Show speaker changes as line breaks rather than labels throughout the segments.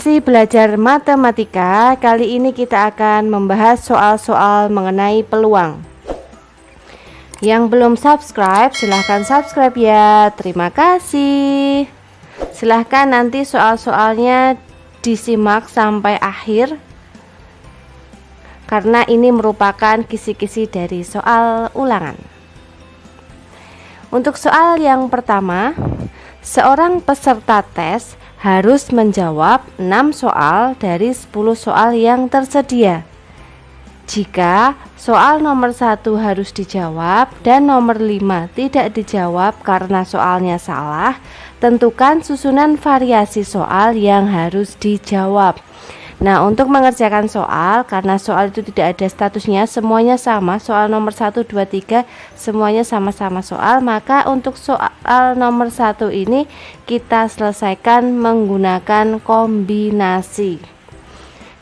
Masih belajar matematika, kali ini kita akan membahas soal-soal mengenai peluang. Yang belum subscribe, silahkan subscribe ya. Terima kasih. Silahkan nanti soal-soalnya disimak sampai akhir, karena ini merupakan kisi-kisi dari soal ulangan. Untuk soal yang pertama, seorang peserta tes harus menjawab 6 soal dari 10 soal yang tersedia. Jika soal nomor 1 harus dijawab dan nomor 5 tidak dijawab karena soalnya salah, tentukan susunan variasi soal yang harus dijawab. Nah, untuk mengerjakan soal, karena soal itu tidak ada statusnya, semuanya sama, soal nomor 1, 2, 3 semuanya sama-sama soal, maka untuk soal nomor 1 ini kita selesaikan menggunakan kombinasi.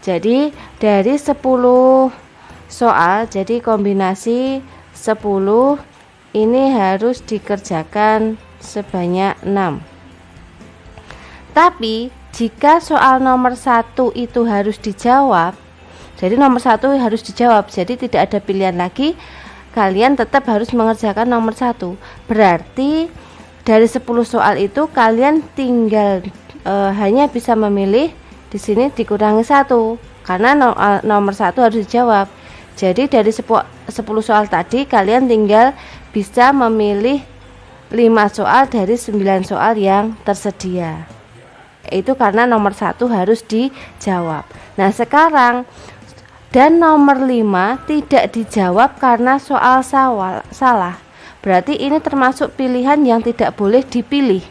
Jadi dari 10 soal, jadi kombinasi 10 ini harus dikerjakan sebanyak 6. Tapi jika soal nomor 1 itu harus dijawab, jadi nomor 1 harus dijawab, jadi tidak ada pilihan lagi, kalian tetap harus mengerjakan nomor 1. Berarti dari 10 soal itu kalian tinggal hanya bisa memilih di sini dikurangi 1, karena nomor 1 harus dijawab. Jadi dari 10 soal tadi kalian tinggal bisa memilih 5 soal dari 9 soal yang tersedia. Itu karena nomor 1 harus dijawab. Nah, sekarang dan nomor 5 tidak dijawab karena soal salah. Berarti ini termasuk pilihan yang tidak boleh dipilih.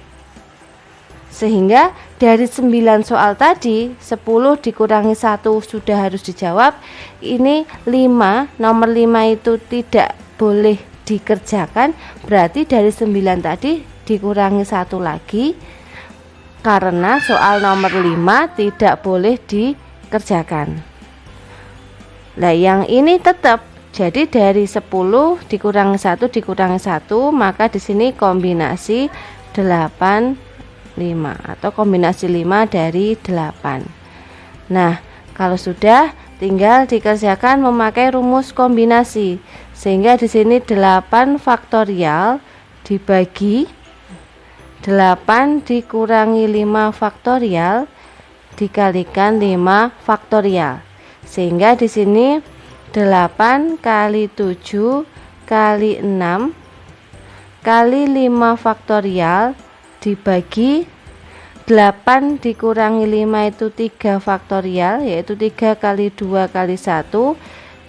Sehingga dari 9 soal tadi, 10 dikurangi 1 sudah harus dijawab. Ini 5, nomor 5 itu tidak boleh dikerjakan. Berarti dari 9 tadi dikurangi 1 lagi, karena soal nomor 5 tidak boleh dikerjakan. Nah, yang ini tetap, jadi dari 10 dikurangi 1 maka di sini kombinasi 8 5 atau kombinasi 5 dari 8. Nah, kalau sudah tinggal dikerjakan memakai rumus kombinasi, sehingga di sini 8 faktorial dibagi 8 dikurangi 5 faktorial dikalikan 5 faktorial, sehingga di sini 8 kali 7 kali 6 kali 5 faktorial dibagi 8 dikurangi 5 itu 3 faktorial, yaitu 3 kali 2 kali 1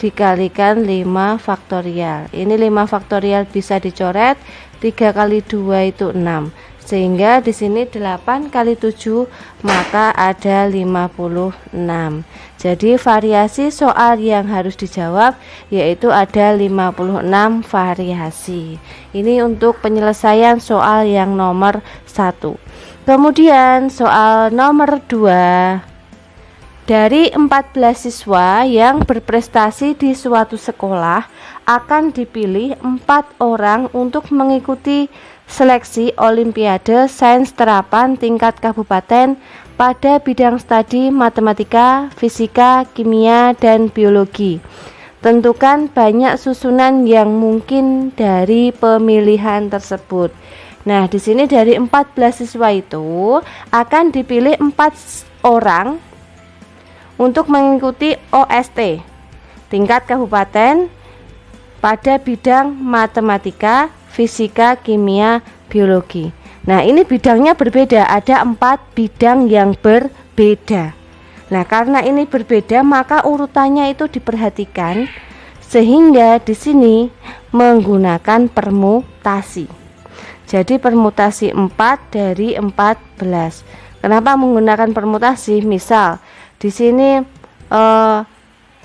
dikalikan 5 faktorial. Ini 5 faktorial bisa dicoret, 3 kali 2 itu 6. Sehingga di sini 8 kali 7 maka ada 56. Jadi variasi soal yang harus dijawab yaitu ada 56 variasi. Ini untuk penyelesaian soal yang nomor 1. Kemudian soal nomor 2. Dari 14 siswa yang berprestasi di suatu sekolah akan dipilih 4 orang untuk mengikuti seleksi Olimpiade Sains Terapan tingkat kabupaten pada bidang studi matematika, fisika, kimia, dan biologi. Tentukan banyak susunan yang mungkin dari pemilihan tersebut. Nah, di sini dari 14 siswa itu akan dipilih 4 orang untuk mengikuti OST tingkat kabupaten pada bidang matematika, fisika, kimia, biologi. Nah, ini bidangnya berbeda, ada 4 bidang yang berbeda. Nah, karena ini berbeda maka urutannya itu diperhatikan, sehingga di sini menggunakan permutasi. Jadi permutasi 4 dari 14. Kenapa menggunakan permutasi? Misal di sini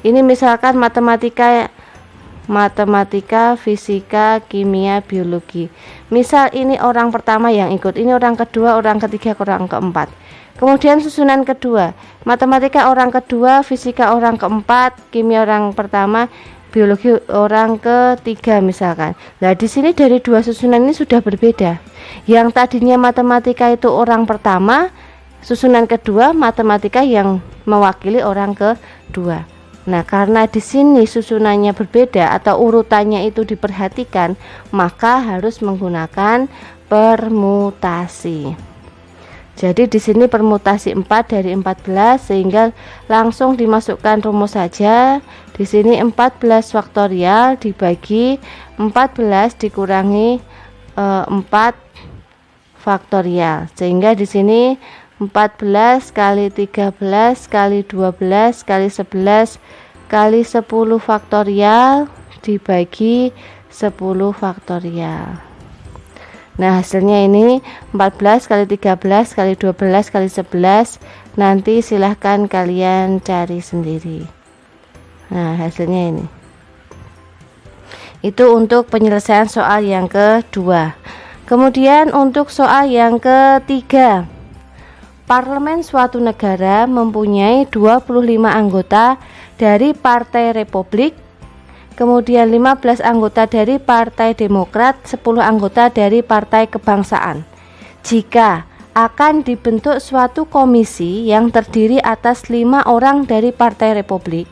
ini misalkan matematika, fisika, kimia, biologi. Misal ini orang pertama yang ikut, ini orang kedua, orang ketiga, orang keempat. Kemudian susunan kedua, matematika orang kedua, fisika orang keempat, kimia orang pertama, biologi orang ketiga misalkan. Nah, di sini dari 2 susunan ini sudah berbeda. Yang tadinya matematika itu orang pertama, susunan kedua matematika yang mewakili orang kedua. Nah, karena di sini susunannya berbeda atau urutannya itu diperhatikan, maka harus menggunakan permutasi. Jadi di sini permutasi 4 dari 14 sehingga langsung dimasukkan rumus saja. Di sini 14 faktorial dibagi 14 dikurangi 4 faktorial. Sehingga di sini 14 kali 13 kali 12 kali 11 kali 10 faktorial dibagi 10 faktorial. Nah, hasilnya ini 14 kali 13 kali 12 kali 11. Nanti silahkan kalian cari sendiri. Nah, hasilnya ini. Itu untuk penyelesaian soal yang kedua. Kemudian untuk soal yang ketiga. Parlemen suatu negara mempunyai 25 anggota dari Partai Republik, kemudian 15 anggota dari Partai Demokrat, 10 anggota dari Partai Kebangsaan. Jika akan dibentuk suatu komisi yang terdiri atas 5 orang dari Partai Republik,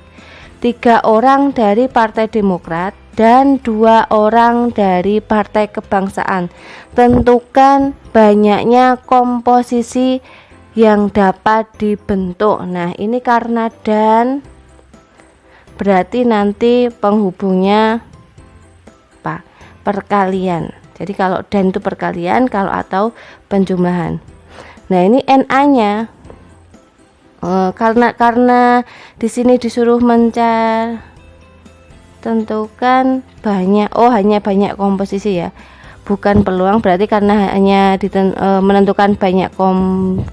3 orang dari Partai Demokrat, dan 2 orang dari Partai Kebangsaan. Tentukan banyaknya komposisi yang dapat dibentuk. Nah, ini karena dan berarti nanti penghubungnya apa? Perkalian. Jadi kalau dan itu perkalian, kalau atau penjumlahan. Nah, ini NA-nya karena di sini disuruh tentukan banyak. Oh, hanya banyak komposisi ya. Bukan peluang, berarti karena hanya menentukan banyak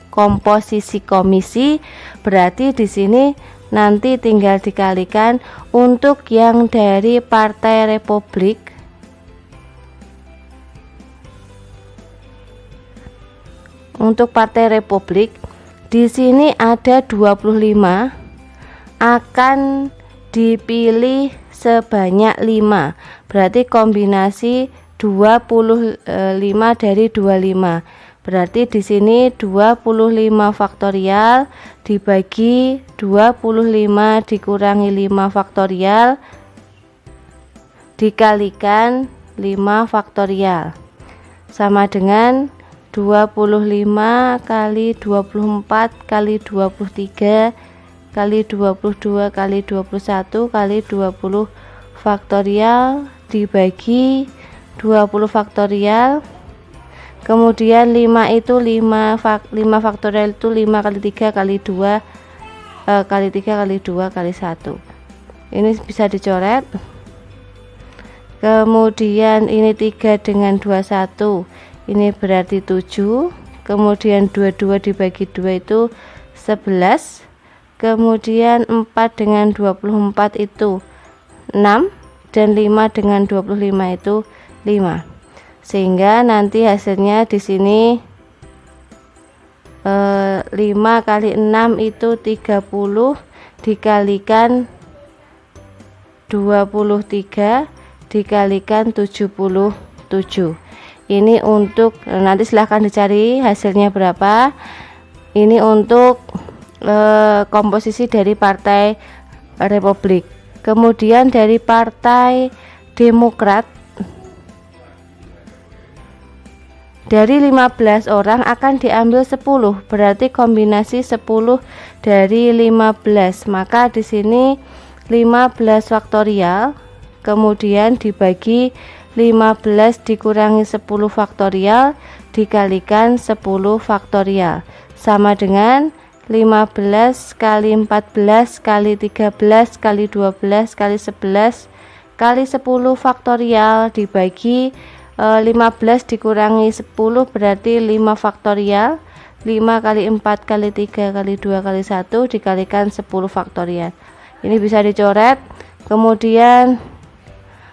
komposisi komisi, berarti di sini nanti tinggal dikalikan untuk yang dari Partai Republik. Untuk Partai Republik di sini ada 25, akan dipilih sebanyak 5. Berarti kombinasi 25 dari 25. Berarti di sini 25 faktorial dibagi 25 dikurangi 5 faktorial dikalikan 5 faktorial sama dengan 25 kali 24 kali 23 kali 22 kali 21 kali 20 faktorial dibagi 20 faktorial. Kemudian 5 itu 5 faktorial itu 5 kali 3 kali 2 kali 3 kali 2 kali 1. Ini bisa dicoret. Kemudian ini 3 dengan 21, ini berarti 7. Kemudian 22 dibagi 2 itu 11. Kemudian 4 dengan 24 itu 6, dan 5 dengan 25 itu 5. Sehingga nanti hasilnya di sini 5 kali 6 itu 30 dikalikan 23 dikalikan 77. Ini untuk nanti silahkan dicari hasilnya berapa. Ini untuk komposisi dari Partai Republik. Kemudian dari Partai Demokrat, dari 15 orang akan diambil 10, berarti kombinasi 10 dari 15. Maka di sini 15 faktorial kemudian dibagi 15 dikurangi 10 faktorial dikalikan 10 faktorial sama dengan 15 kali 14 kali 13 kali 12 kali 11 kali 10 faktorial dibagi 15 dikurangi 10 berarti 5 faktorial. 5 kali 4 kali 3 kali 2 kali 1 dikalikan 10 faktorial. Ini bisa dicoret. Kemudian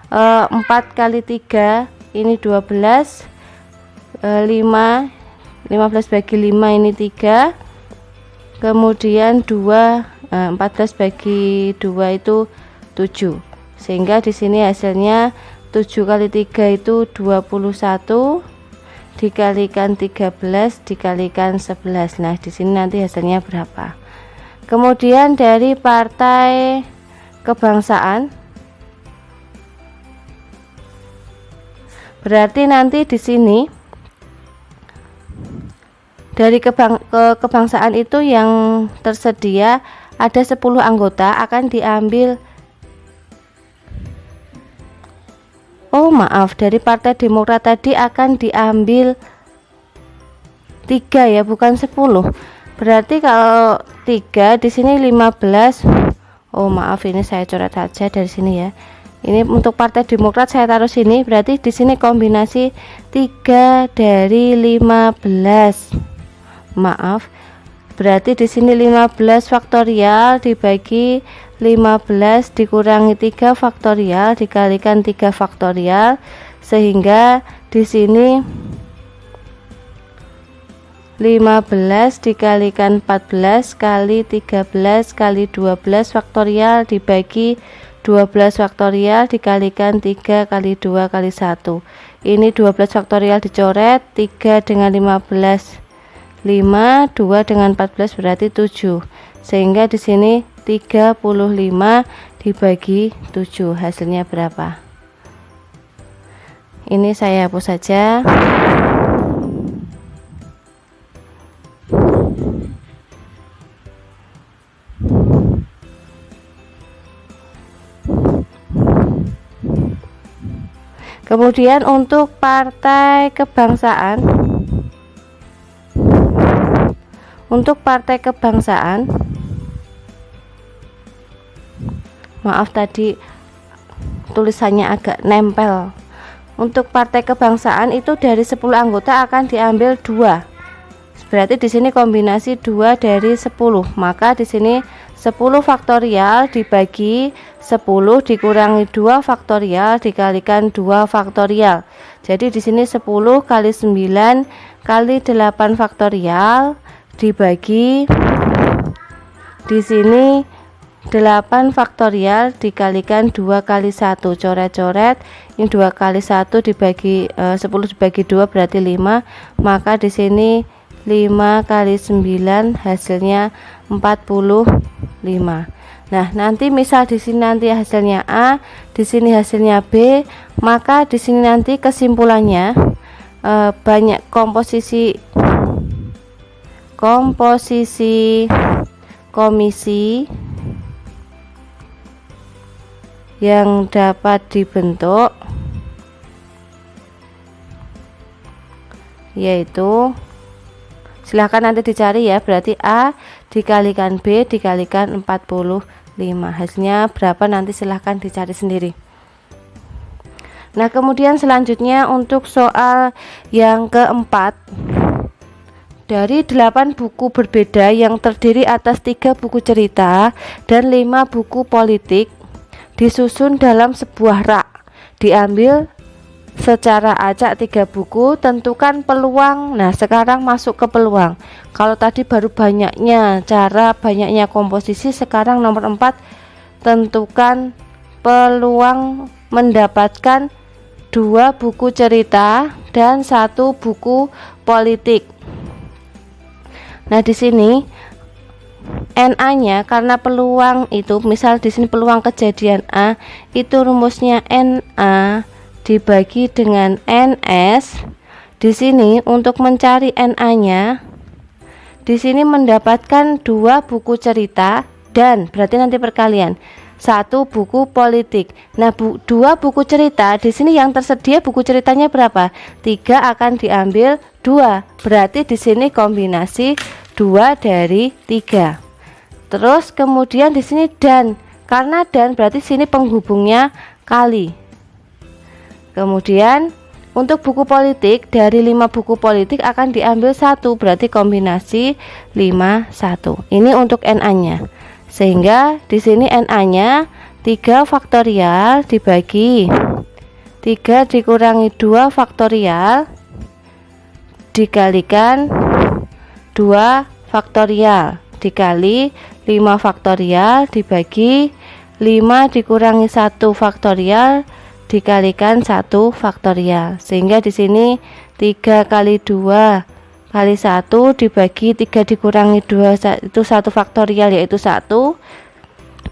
4 kali 3 ini 12. 15 bagi 5 ini 3. Kemudian 14 bagi 2 itu 7. Sehingga di sini hasilnya 7 kali 3 itu 21 dikalikan 13 dikalikan 11. Nah, di sini nanti hasilnya berapa? Kemudian dari Partai Kebangsaan, berarti nanti di sini dari kebangsaan itu yang tersedia ada 10 anggota akan diambil. Oh maaf, dari Partai Demokrat tadi akan diambil 3 ya, bukan 10. Berarti kalau 3 di sini 15. Oh maaf, ini saya coret saja dari sini ya. Ini untuk Partai Demokrat saya taruh sini, berarti di sini kombinasi 3 dari 15. Maaf. Berarti di sini 15 faktorial dibagi 15 dikurangi 3 faktorial dikalikan 3 faktorial, sehingga di sini 15 dikalikan 14 kali 13 kali 12 faktorial dibagi 12 faktorial dikalikan 3 kali 2 kali 1. Ini 12 faktorial dicoret, 3 dengan 15 5, 2 dengan 14 berarti 7. Sehingga di sini 35 dibagi 7 hasilnya berapa? Ini saya hapus saja. Kemudian untuk Partai Kebangsaan, maaf tadi tulisannya agak nempel. Untuk Partai Kebangsaan itu dari 10 anggota akan diambil 2. Berarti di sini kombinasi 2 dari 10. Maka di sini 10 faktorial dibagi 10 dikurangi 2 faktorial dikalikan 2 faktorial. Jadi di sini 10 kali 9 kali 8 faktorial dibagi di sini 8 faktorial dikalikan 2 kali 1. Coret-coret, ini 2 kali 1 dibagi 10 dibagi 2 berarti 5. Maka di sini 5 kali 9 hasilnya 45. Nah, nanti misal di sini nanti hasilnya A, di sini hasilnya B, maka di sini nanti kesimpulannya banyak komposisi komisi yang dapat dibentuk, yaitu silahkan nanti dicari ya, berarti A dikalikan B dikalikan 45. Hasilnya berapa nanti silahkan dicari sendiri. Nah, kemudian selanjutnya untuk soal yang keempat, dari 8 buku berbeda yang terdiri atas 3 buku cerita dan 5 buku politik disusun dalam sebuah rak, diambil secara acak 3 buku, tentukan peluang. Nah, sekarang masuk ke peluang. Kalau tadi baru banyaknya cara, banyaknya komposisi, sekarang nomor 4, tentukan peluang mendapatkan 2 buku cerita dan 1 buku politik. Nah, di sini NA-nya karena peluang itu, misal di sini peluang kejadian A itu rumusnya NA dibagi dengan NS. Di sini untuk mencari NA-nya, di sini mendapatkan 2 buku cerita dan berarti nanti perkalian 1 buku politik. Nah, 2 buku cerita di sini yang tersedia buku ceritanya berapa? 3 akan diambil 2. Berarti di sini kombinasi 2 dari 3. Terus kemudian di sini dan, karena dan berarti sini penghubungnya kali. Kemudian untuk buku politik, dari 5 buku politik akan diambil 1, berarti kombinasi 5 1. Ini untuk NA-nya. Sehingga di sini NA-nya 3 faktorial dibagi 3 dikurangi 2 faktorial dikalikan 2 faktorial dikali 5 faktorial dibagi 5 dikurangi 1 faktorial dikalikan 1 faktorial, sehingga di sini 3 kali 2 kali 1 dibagi 3 dikurangi 2 itu 1 faktorial, yaitu 1.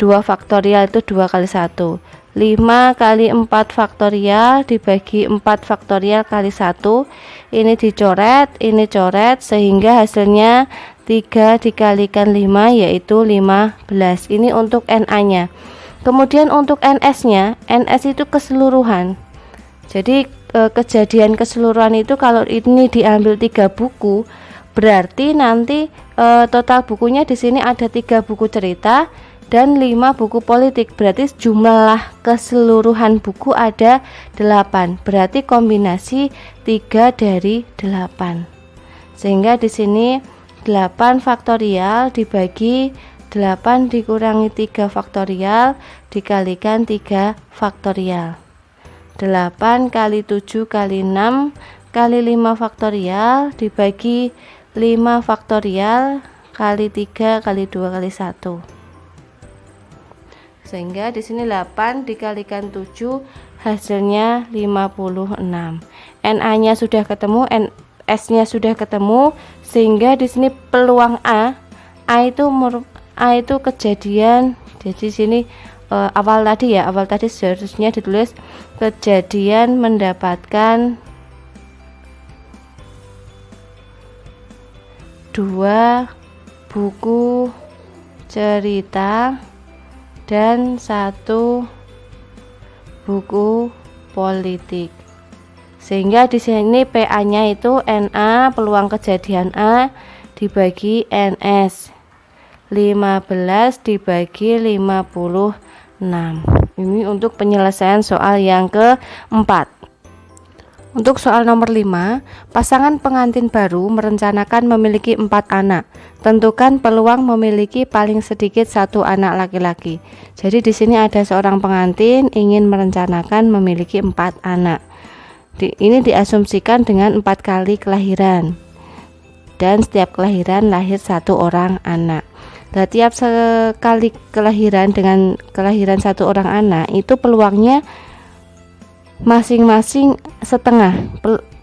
2 faktorial itu 2 kali 1. 5 kali 4 faktorial dibagi 4 faktorial kali 1. Ini dicoret, ini coret, sehingga hasilnya 3 dikalikan 5 yaitu 15. Ini untuk NA nya. Kemudian untuk NS nya, NS itu keseluruhan. Jadi kejadian keseluruhan itu kalau ini diambil 3 buku, berarti nanti total bukunya di sini ada 3 buku cerita dan 5 buku politik. Berarti jumlah keseluruhan buku ada 8. Berarti kombinasi 3 dari 8. Sehingga di sini 8 faktorial dibagi 8 dikurangi 3 faktorial dikalikan 3 faktorial. 8 kali 7 kali 6 kali 5 faktorial dibagi 5 faktorial kali 3 kali 2 kali 1. Sehingga di sini 8 dikalikan 7 hasilnya 56. NA-nya sudah ketemu, NS-nya sudah ketemu, sehingga di sini peluang A itu kejadian. Jadi sini awal tadi seharusnya ditulis kejadian mendapatkan 2 buku cerita dan 1 buku politik. Sehingga di sini PA-nya itu NA peluang kejadian A dibagi NS. 15 dibagi 56. Ini untuk penyelesaian soal yang keempat. Untuk soal nomor 5, pasangan pengantin baru merencanakan memiliki 4 anak. Tentukan peluang memiliki paling sedikit 1 anak laki-laki. Jadi di sini ada seorang pengantin ingin merencanakan memiliki 4 anak. Ini diasumsikan dengan 4 kali kelahiran. Dan setiap kelahiran lahir 1 orang anak. Nah, tiap sekali kelahiran dengan kelahiran 1 orang anak itu peluangnya masing-masing setengah.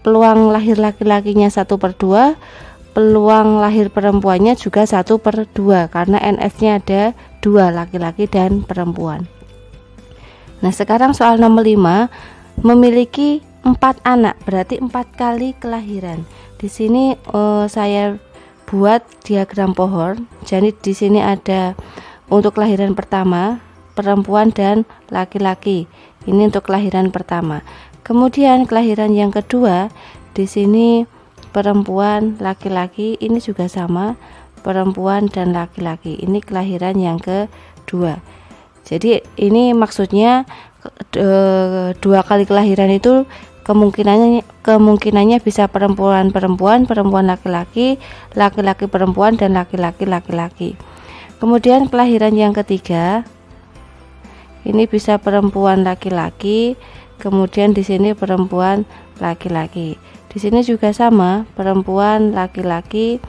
Peluang lahir laki-lakinya 1/2, peluang lahir perempuannya juga 1/2 karena NS-nya ada 2 laki-laki dan perempuan. Nah, sekarang soal nomor 5, memiliki 4 anak berarti 4 kali kelahiran. Di sini saya buat diagram pohon. Jadi di sini ada untuk kelahiran pertama perempuan dan laki-laki. Ini untuk kelahiran pertama. Kemudian kelahiran yang kedua di sini perempuan laki-laki, ini juga sama perempuan dan laki-laki. Ini kelahiran yang kedua. Jadi ini maksudnya 2 kali kelahiran itu kemungkinannya bisa perempuan laki-laki, laki-laki perempuan dan laki-laki laki-laki. Kemudian kelahiran yang ketiga ini bisa perempuan laki-laki, kemudian di sini perempuan laki-laki. Di sini juga sama, perempuan laki-laki,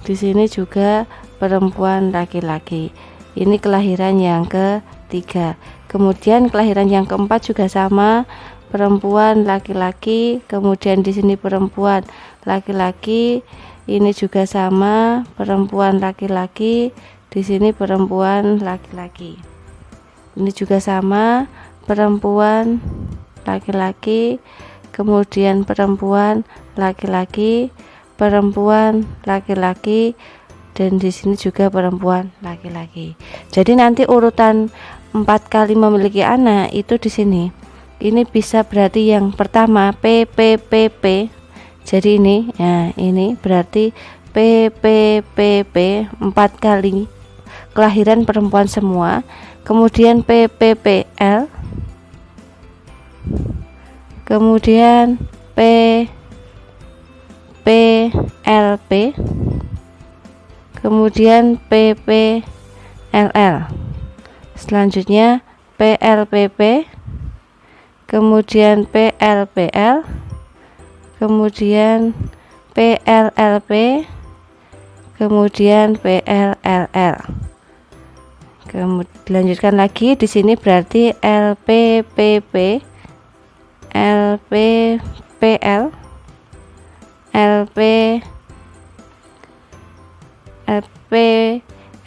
di sini juga perempuan laki-laki. Ini kelahiran yang ketiga. Kemudian kelahiran yang keempat juga sama, perempuan laki-laki, kemudian di sini perempuan laki-laki, ini juga sama, perempuan laki-laki, di sini perempuan laki-laki. Ini juga sama, perempuan laki-laki, kemudian perempuan laki-laki, dan di sini juga perempuan laki-laki. Jadi nanti urutan 4 kali memiliki anak itu di sini. Ini bisa berarti yang pertama PPPP. Jadi ini, ya ini berarti PPPP 4 kali kelahiran perempuan semua. Kemudian PPPL, kemudian PPLP, kemudian PPLL, selanjutnya PLPP, kemudian PLPL, kemudian PLLP, kemudian PLLL. Kemudian dilanjutkan lagi di sini berarti LPPP, LPPL,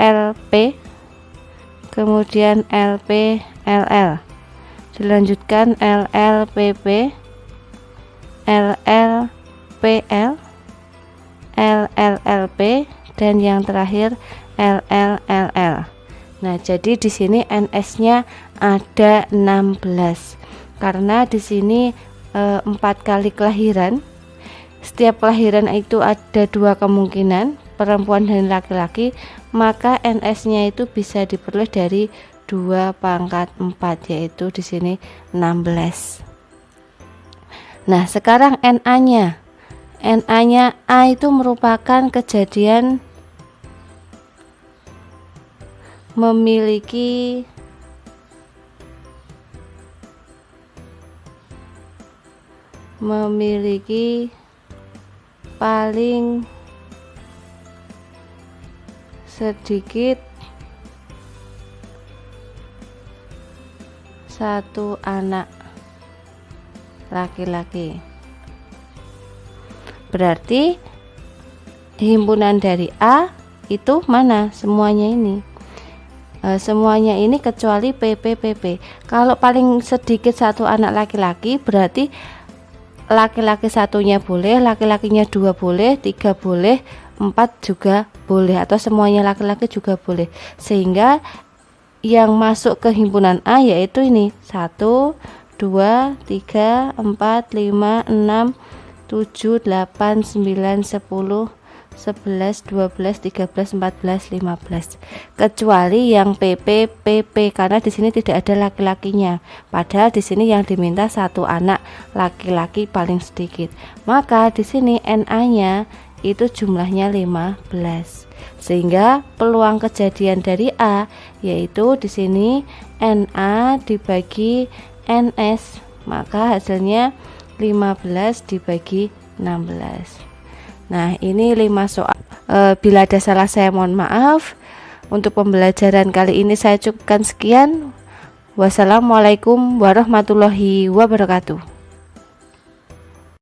LP, kemudian LPLL, dilanjutkan LLPP, LLPL, LLLP, dan yang terakhir LLLL. Nah, jadi di sini NS-nya ada 16 karena di sini 4 kali kelahiran. Setiap kelahiran itu ada 2 kemungkinan, perempuan dan laki-laki, maka NS-nya itu bisa diperoleh dari 2 pangkat 4, yaitu di sini 16. Nah, sekarang NA-nya. NA-nya A itu merupakan kejadian memiliki paling sedikit 1 anak laki-laki. Berarti himpunan dari A itu mana? Semuanya ini. Semuanya ini kecuali PPPP. Kalau paling sedikit 1 anak laki-laki, berarti laki-laki satunya boleh, laki-lakinya 2 boleh, 3 boleh, 4 juga boleh, atau semuanya laki-laki juga boleh. Sehingga yang masuk ke himpunan A yaitu ini 1, 2, 3, 4, 5, 6, 7, 8, 9, 10, 11, 12, 13, 14, 15, kecuali yang PPPP karena di sini tidak ada laki-lakinya. Padahal di sini yang diminta 1 anak laki-laki paling sedikit. Maka di sini NA-nya itu jumlahnya 15. Sehingga peluang kejadian dari A yaitu di sini NA dibagi NS, maka hasilnya 15 dibagi 16. Nah, ini 5 soal. Bila ada salah saya mohon maaf. Untuk pembelajaran kali ini saya cukupkan sekian. Wassalamualaikum warahmatullahi wabarakatuh.